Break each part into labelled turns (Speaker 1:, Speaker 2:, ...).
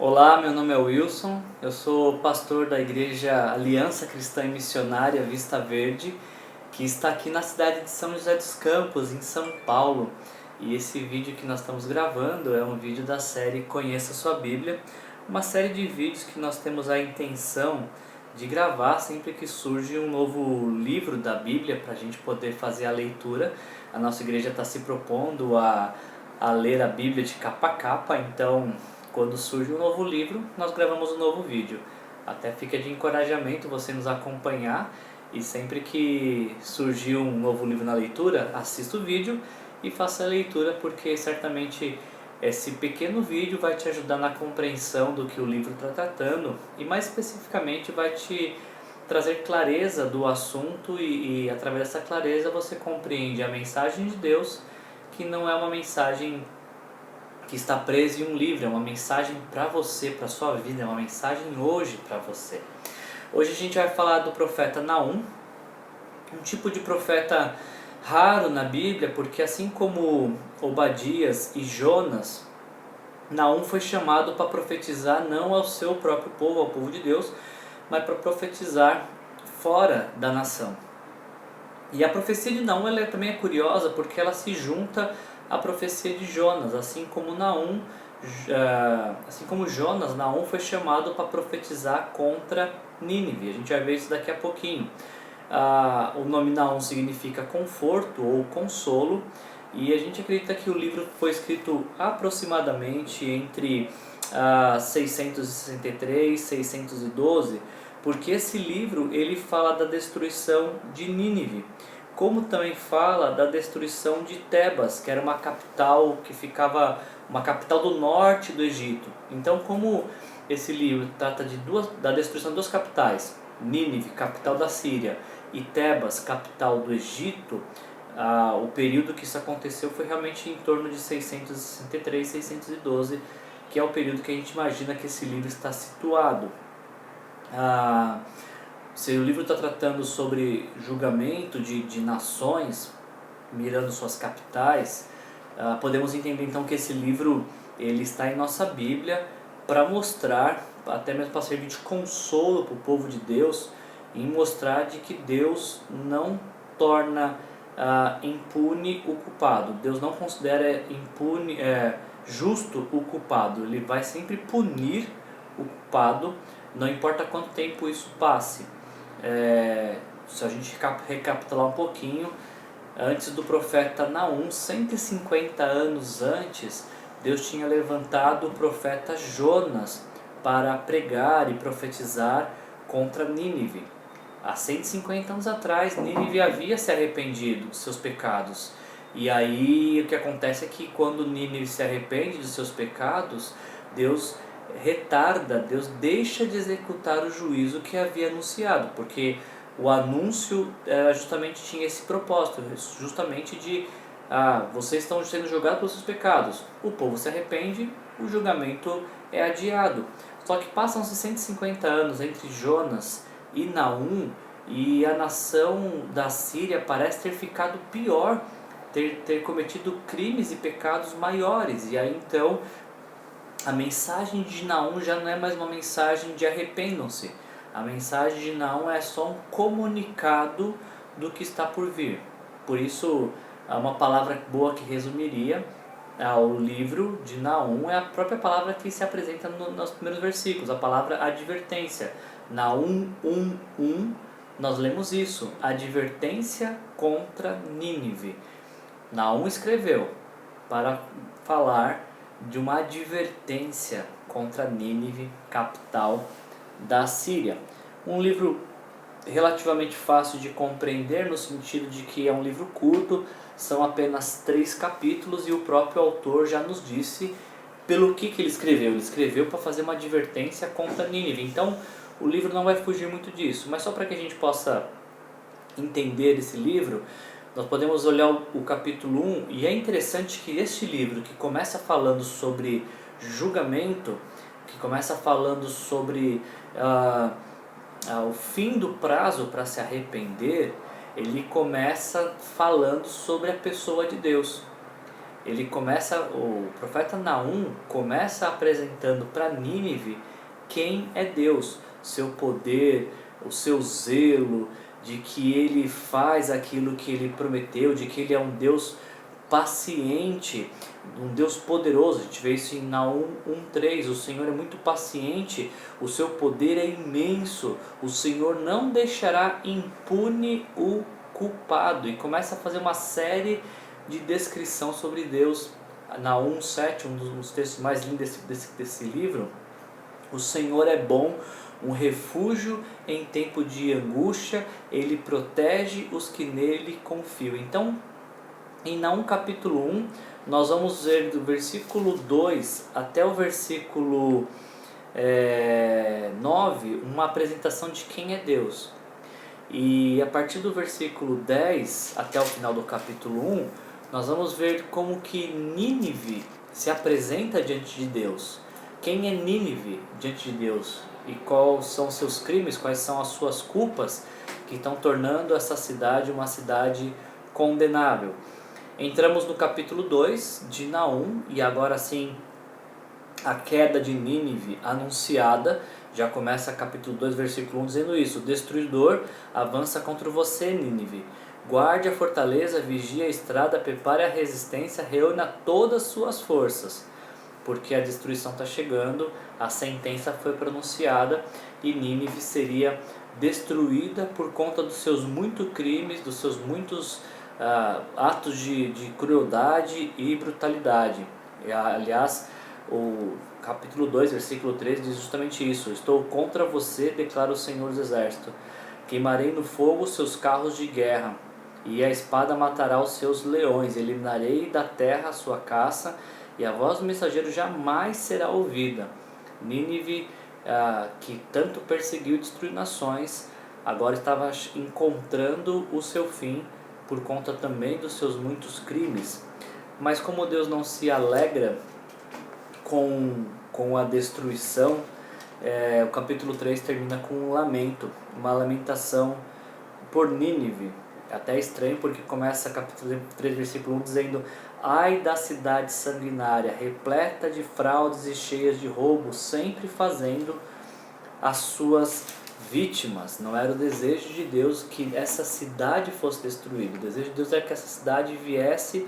Speaker 1: Olá, meu nome é Wilson, eu sou pastor da Igreja Aliança Cristã e Missionária Vista Verde, que está aqui na cidade de São José dos Campos, em São Paulo. E esse vídeo que nós estamos gravando é um vídeo da série Conheça Sua Bíblia, uma série de vídeos que nós temos a intenção de gravar sempre que surge um novo livro da Bíblia para a gente poder fazer a leitura. A nossa igreja está se propondo a ler a Bíblia de capa a capa, então quando surge um novo livro, nós gravamos um novo vídeo. Até fica de encorajamento você nos acompanhar e sempre que surgir um novo livro na leitura, assista o vídeo e faça a leitura, porque certamente esse pequeno vídeo vai te ajudar na compreensão do que o livro está tratando e mais especificamente vai te trazer clareza do assunto e através dessa clareza você compreende a mensagem de Deus, que não é uma mensagem que está presa em um livro, é uma mensagem para você, para sua vida, é uma mensagem hoje para você. Hoje a gente vai falar do profeta Naum, um tipo de profeta raro na Bíblia, porque assim como Obadias e Jonas, Naum foi chamado para profetizar não ao seu próprio povo, ao povo de Deus, mas para profetizar fora da nação. E a profecia de Naum ela também é curiosa porque ela se junta à profecia de Jonas, assim como Jonas, Naum foi chamado para profetizar contra Nínive. A gente vai ver isso daqui a pouquinho. O nome Naum significa conforto ou consolo, e a gente acredita que o livro foi escrito aproximadamente entre 663 e 612, porque esse livro ele fala da destruição de Nínive, como também fala da destruição de Tebas, que era uma capital uma capital do norte do Egito. Então, como esse livro trata da destruição de duas capitais, Nínive, capital da Síria, e Tebas, capital do Egito, o período que isso aconteceu foi realmente em torno de 663 e 612, que é o período que a gente imagina que esse livro está situado. Se o livro está tratando sobre julgamento de nações, mirando suas capitais, podemos entender então que esse livro ele está em nossa Bíblia para mostrar, até mesmo para servir de consolo para o povo de Deus, em mostrar de que Deus não torna impune o culpado. Deus não considera justo o culpado. Ele vai sempre punir o culpado, não importa quanto tempo isso passe. Se a gente recapitular um pouquinho, antes do profeta Naum, 150 anos antes, Deus tinha levantado o profeta Jonas para pregar e profetizar contra Nínive. Há 150 anos atrás, Nínive havia se arrependido dos seus pecados. E aí o que acontece é que quando Nínive se arrepende dos seus pecados, Deus retarda, Deus deixa de executar o juízo que havia anunciado, porque o anúncio justamente tinha esse propósito, justamente de vocês estão sendo julgados pelos seus pecados. O povo se arrepende, o julgamento é adiado. Só que passam-se 150 anos entre Jonas e Naum, e a nação da Síria parece ter ficado pior, ter cometido crimes e pecados maiores. E aí então a mensagem de Naum já não é mais uma mensagem de arrependam-se. A mensagem de Naum é só um comunicado do que está por vir. Por isso, uma palavra boa que resumiria o livro de Naum é a própria palavra que se apresenta nos primeiros versículos, a palavra advertência. Naum 1:1, nós lemos isso, advertência contra Nínive. Naum escreveu para falar de uma advertência contra Nínive, capital da Síria. Um livro relativamente fácil de compreender, no sentido de que é um livro curto, são apenas 3 capítulos, e o próprio autor já nos disse pelo que ele escreveu. Ele escreveu para fazer uma advertência contra Nínive. Então o livro não vai fugir muito disso, mas só para que a gente possa entender esse livro, nós podemos olhar o capítulo 1, e é interessante que este livro, que começa falando sobre julgamento, que começa falando sobre o fim do prazo para se arrepender, ele começa falando sobre a pessoa de Deus. O profeta Naum começa apresentando para Nínive quem é Deus, seu poder, o seu zelo, de que ele faz aquilo que ele prometeu, de que ele é um Deus paciente, um Deus poderoso. A gente vê isso em Naum 1:3. O Senhor é muito paciente, o seu poder é imenso, o Senhor não deixará impune o culpado. E começa a fazer uma série de descrição sobre Deus. Naum 7, um dos textos mais lindos desse livro. O Senhor é bom, um refúgio em tempo de angústia, ele protege os que nele confiam. Então, em Naum capítulo 1, nós vamos ver do versículo 2 até o versículo 9, uma apresentação de quem é Deus. E a partir do versículo 10 até o final do capítulo 1, nós vamos ver como que Nínive se apresenta diante de Deus. Quem é Nínive diante de Deus? E quais são seus crimes, quais são as suas culpas que estão tornando essa cidade uma cidade condenável. Entramos no capítulo 2 de Naum, e agora sim a queda de Nínive anunciada. Já começa capítulo 2, versículo 1 dizendo isso: o destruidor avança contra você, Nínive. Guarde a fortaleza, vigie a estrada, prepare a resistência, reúna todas as suas forças. Porque a destruição está chegando, a sentença foi pronunciada e Nínive seria destruída por conta dos seus muitos crimes, dos seus muitos atos de crueldade e brutalidade. Aliás, o capítulo 2, versículo 3 diz justamente isso: estou contra você, declara o Senhor dos Exércitos. Queimarei no fogo os seus carros de guerra, e a espada matará os seus leões. Eliminarei da terra a sua caça, e a voz do mensageiro jamais será ouvida. Nínive, que tanto perseguiu e destruiu nações, agora estava encontrando o seu fim por conta também dos seus muitos crimes. Mas como Deus não se alegra com a destruição, o capítulo 3 termina com um lamento, uma lamentação por Nínive. Até estranho, porque começa capítulo 3, versículo 1 dizendo: ai da cidade sanguinária, repleta de fraudes e cheias de roubos, sempre fazendo as suas vítimas. Não era o desejo de Deus que essa cidade fosse destruída. O desejo de Deus era que essa cidade viesse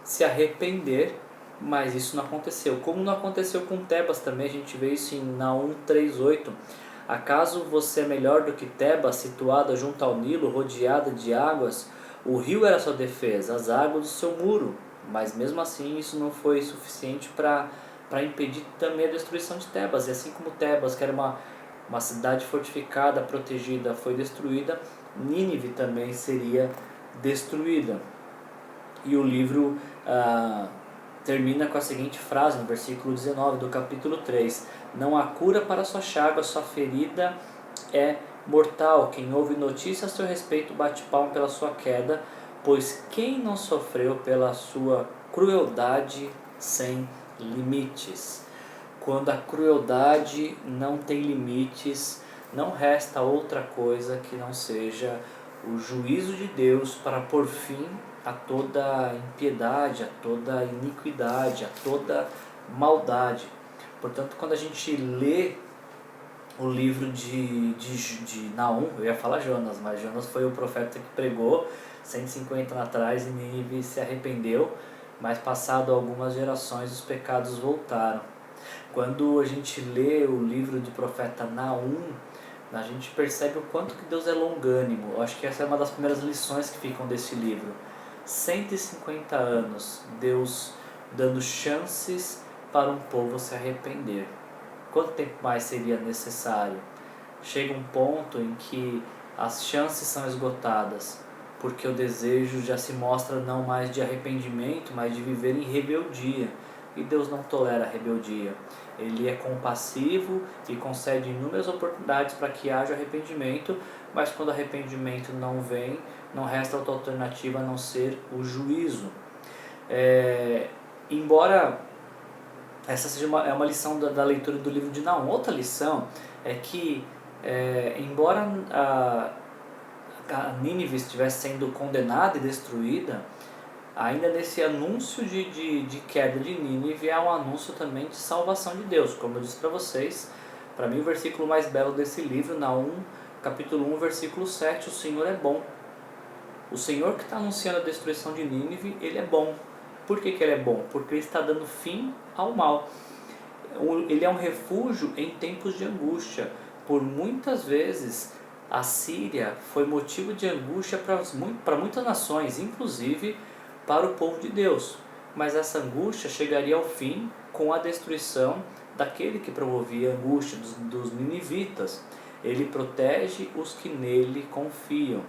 Speaker 1: se arrepender, mas isso não aconteceu. Como não aconteceu com Tebas também, a gente vê isso em Naum 3:8. Acaso você é melhor do que Tebas, situada junto ao Nilo, rodeada de águas? O rio era sua defesa, as águas do seu muro. Mas mesmo assim isso não foi suficiente para impedir também a destruição de Tebas. E assim como Tebas, que era uma cidade fortificada, protegida, foi destruída, Nínive também seria destruída. E o livro termina com a seguinte frase, no versículo 19 do capítulo 3: não há cura para sua chaga, sua ferida é mortal. Quem ouve notícia a seu respeito bate palma pela sua queda, pois quem não sofreu pela sua crueldade sem limites? Quando a crueldade não tem limites, não resta outra coisa que não seja o juízo de Deus para pôr fim a toda impiedade, a toda iniquidade, a toda maldade. Portanto, quando a gente lê o livro de Naum, eu ia falar Jonas, mas Jonas foi o profeta que pregou 150 anos atrás e Nínive se arrependeu, mas passado algumas gerações os pecados voltaram. Quando a gente lê o livro do profeta Naum, a gente percebe o quanto que Deus é longânimo. Eu acho que essa é uma das primeiras lições que ficam desse livro. 150 anos, Deus dando chances para um povo se arrepender. Quanto tempo mais seria necessário? Chega um ponto em que as chances são esgotadas, porque o desejo já se mostra não mais de arrependimento, mas de viver em rebeldia. E Deus não tolera a rebeldia. Ele é compassivo e concede inúmeras oportunidades para que haja arrependimento, mas quando o arrependimento não vem, não resta outra alternativa a não ser o juízo. Embora essa seja uma lição da leitura do livro de Naum, outra lição é que, embora a Nínive estivesse sendo condenada e destruída, ainda nesse anúncio de queda de Nínive, há um anúncio também de salvação de Deus. Como eu disse para vocês, para mim o versículo mais belo desse livro, Naum, capítulo 1, versículo 7, o Senhor é bom. O Senhor que está anunciando a destruição de Nínive, Ele é bom. Por que Ele é bom? Porque Ele está dando fim ao mal. Ele é um refúgio em tempos de angústia. Por muitas vezes, a Síria foi motivo de angústia para muitas nações, inclusive para o povo de Deus. Mas essa angústia chegaria ao fim com a destruição daquele que promovia a angústia, dos ninivitas. Ele protege os que nele confiam.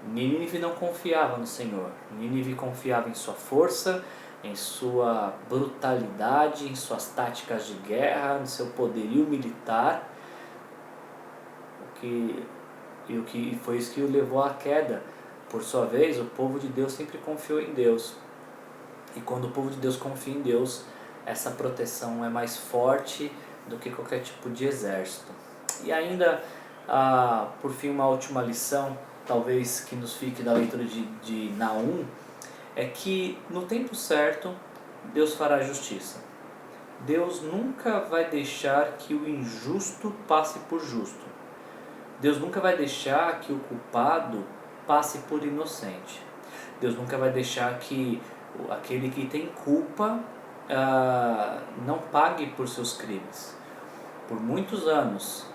Speaker 1: Nínive não confiava no Senhor. Nínive confiava em sua força, em sua brutalidade, em suas táticas de guerra, no seu poderio militar. E foi isso que o levou à queda. Por sua vez, o povo de Deus sempre confiou em Deus. E quando o povo de Deus confia em Deus, essa proteção é mais forte do que qualquer tipo de exército. E ainda, por fim, uma última lição, talvez que nos fique da leitura de Naum, é que no tempo certo, Deus fará justiça. Deus nunca vai deixar que o injusto passe por justo. Deus nunca vai deixar que o culpado passe por inocente. Deus nunca vai deixar que aquele que tem culpa não pague por seus crimes. Por muitos anos,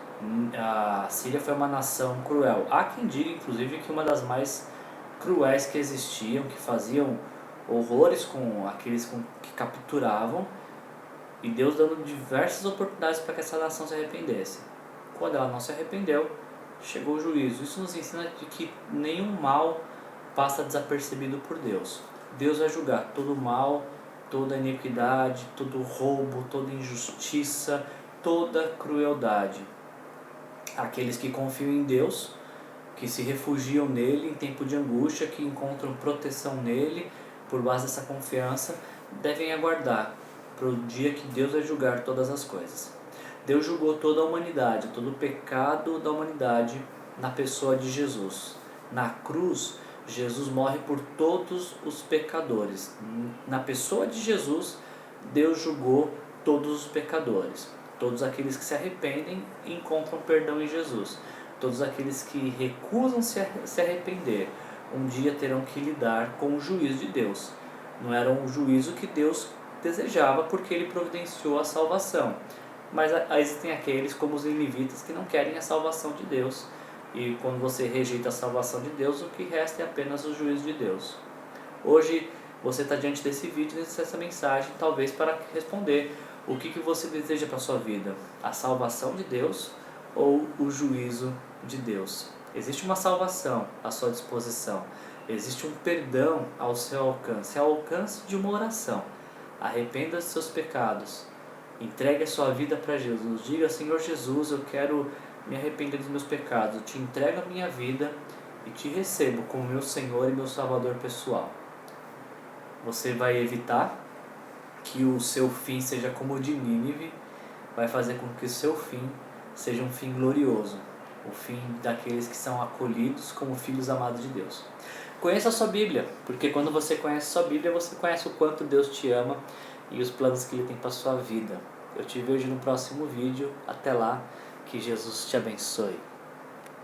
Speaker 1: a Síria foi uma nação cruel. Há quem diga, inclusive, que uma das mais cruéis que existiam, que faziam horrores com aqueles que capturavam, e Deus dando diversas oportunidades para que essa nação se arrependesse. Quando ela não se arrependeu, chegou o juízo. Isso nos ensina de que nenhum mal passa desapercebido por Deus. Deus vai julgar todo mal, toda iniquidade, todo roubo, toda injustiça, toda crueldade. Aqueles que confiam em Deus, que se refugiam nele em tempo de angústia, que encontram proteção nele, por base dessa confiança, devem aguardar para o dia que Deus vai julgar todas as coisas. Deus julgou toda a humanidade, todo o pecado da humanidade na pessoa de Jesus. Na cruz, Jesus morre por todos os pecadores. Na pessoa de Jesus, Deus julgou todos os pecadores. Todos aqueles que se arrependem e encontram perdão em Jesus. Todos aqueles que recusam se arrepender, um dia terão que lidar com o juízo de Deus. Não era um juízo que Deus desejava, porque Ele providenciou a salvação. Mas existem aqueles, como os ninivitas, que não querem a salvação de Deus. E quando você rejeita a salvação de Deus, o que resta é apenas o juízo de Deus. Hoje você está diante desse vídeo, dessa mensagem, talvez para responder o que você deseja para a sua vida: a salvação de Deus ou o juízo de Deus? Existe uma salvação à sua disposição, existe um perdão ao seu alcance, ao alcance de uma oração. Arrependa dos seus pecados, entregue a sua vida para Jesus, diga: Senhor Jesus, eu quero me arrepender dos meus pecados, eu te entrego a minha vida e te recebo como meu Senhor e meu Salvador pessoal. Você vai evitar que o seu fim seja como o de Nínive, vai fazer com que o seu fim seja um fim glorioso, o fim daqueles que são acolhidos como filhos amados de Deus. Conheça a sua Bíblia, porque quando você conhece a sua Bíblia, você conhece o quanto Deus te ama e os planos que Ele tem para a sua vida. Eu te vejo no próximo vídeo. Até lá, que Jesus te abençoe.